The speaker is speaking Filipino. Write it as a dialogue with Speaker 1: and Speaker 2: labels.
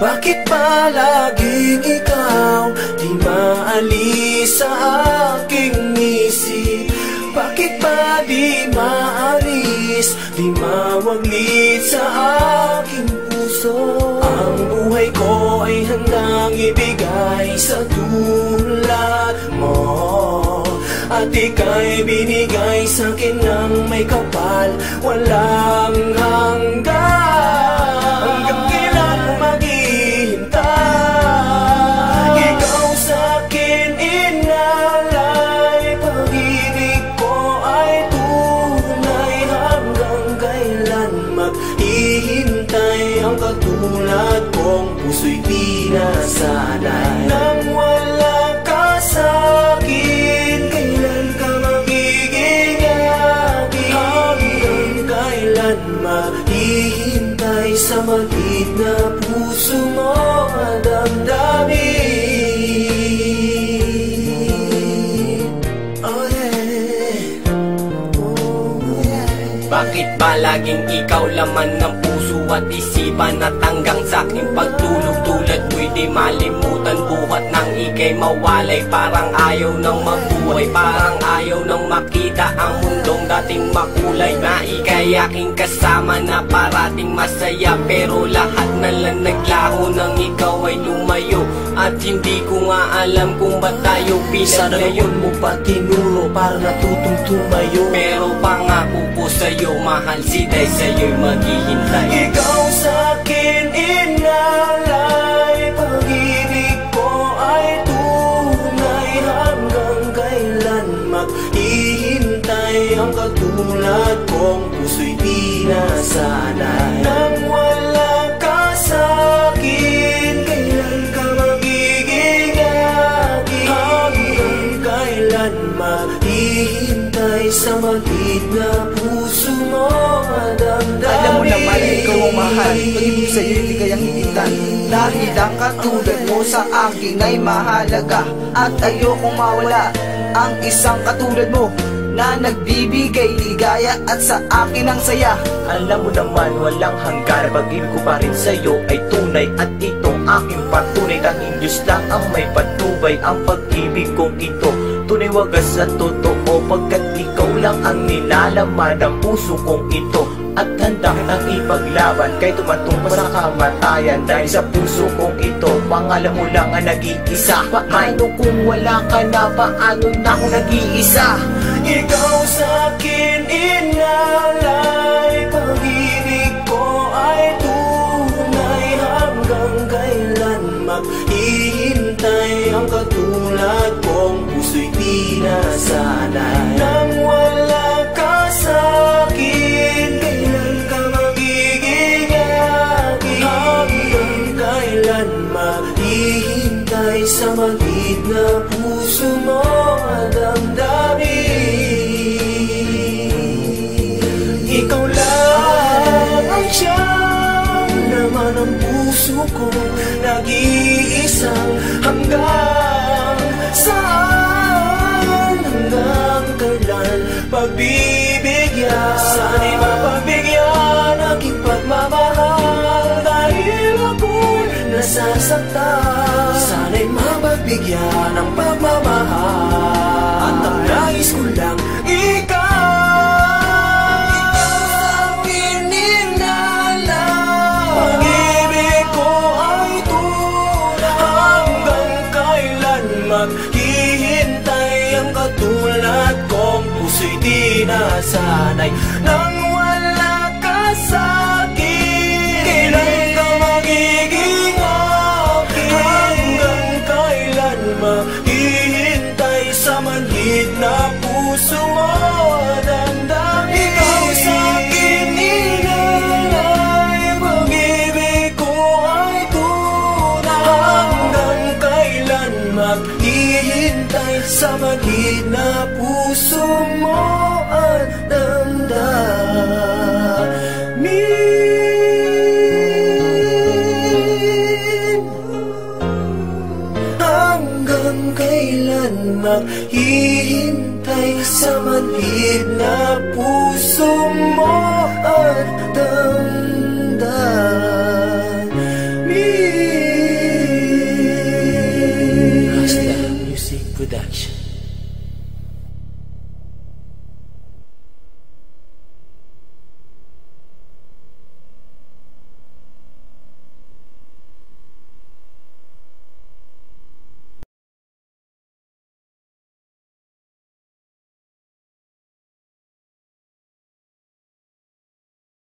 Speaker 1: Bakit ba laging ikaw di maalis sa aking isip? Bakit ba di maalis, di mawaglit sa aking puso? Ang buhay ko ay handang ibigay sa tulad mo, at ika'y binigay sa'kin ng may kapal, walang hanggan. Hanggang kailan maghihintay? Ikaw sa'kin inalay, pag-ibig ko ay tunay. Hanggang kailan maghihintay ang katulad kong puso'y di nasanay? Nang wala ka sa'kin, kailan ka magiging akin? Hanggang kailan maghihintay sa maliit na puso mo at damdamin? Oh yeah, oh yeah.
Speaker 2: Bakit ba laging ikaw laman ng puso at isipan, at hanggang sa'king pagtulog tulad mo'y di malimutan? Buhat nang ika'y mawalay, parang ayaw nang mabuhay, parang ayaw nang makita ang mundong dating makulay. Na ika'y aking kasama na parating masaya, pero lahat na lang naglaho nang ikaw ay lumayo. At hindi ko nga alam kung ba't tayo
Speaker 1: Sana
Speaker 2: pinaglayo.
Speaker 1: ngayon mo pa tinuro para natutong tumayo.
Speaker 2: Pero pangako ko sa'yo, mahal, siday sa'yo'y maghihintay.
Speaker 1: Ikaw sa'kin inalay, pag-ibig ko ay tunay. Hanggang kailan maghihintay ang katulad kong puso'y di nasanay? Nang wala ka sa'kin, kailan ka magiging akin? Hanggang kailan maghihintay sa maliit na puso mo at damdamin?
Speaker 3: Alam mo naman na ikaw ang mahal, pag-ibig sa'yo hindi kayang higitan. Dahil ang katulad mo sa akin ay mahalaga, at ayokong mawala ang isang katulad mo na nagbibigay ligaya at sa akin ang saya.
Speaker 4: Alam mo naman walang hanggan, pag-ibig ko pa rin sa'yo ay tunay, at itong aking patunay. Tanging Diyos lang ang may patnubay, ang pag-ibig kong ito tunay, wagas at totoo, pagkat ikaw lang ang nilalaman ng puso kong ito. At handang nang ipaglaban kahit tumantong pa sa kamatayan, dahil sa puso kong ito pangalan mo lang ang nag-iisa. Paano kung wala ka na, paano na ako nag-iisa?
Speaker 1: Ikaw sa'kin inalay, pag-ibig ko ay tunay. Hanggang kailan maghihintay ang katulad kong puso'y di nasanay? Nang wala ka sa'kin, kailan ka magiging akin? Hanggang kailan maghihintay sa maliit na puso mo at damdamin? Ikaw lang ang siyang laman ng puso ko, nag-iisang hanggang saan, hanggang kailan pagbibigyan? Sana'y mapagbigyan aking pagmamahal, dahil ako'y nasasaktan. Sana'y mapagbigyan ang pagmamahal, at ang nais ko lang ikaw. Maghihintay ang katulad kong puso'y di nasanay. Nang wala ka sa'kin, kailan ka magiging akin? Hanggang kailan maghihintay sa maliit na puso mo at damdamin? Ikaw sa'kin inalay, pag-ibig ko ay tunay. Hanggang kailan maghihintay sa maliit na puso mo at damdamin? Hanggang kailan maghihintay sa maliit na puso mo at damdamin? Production.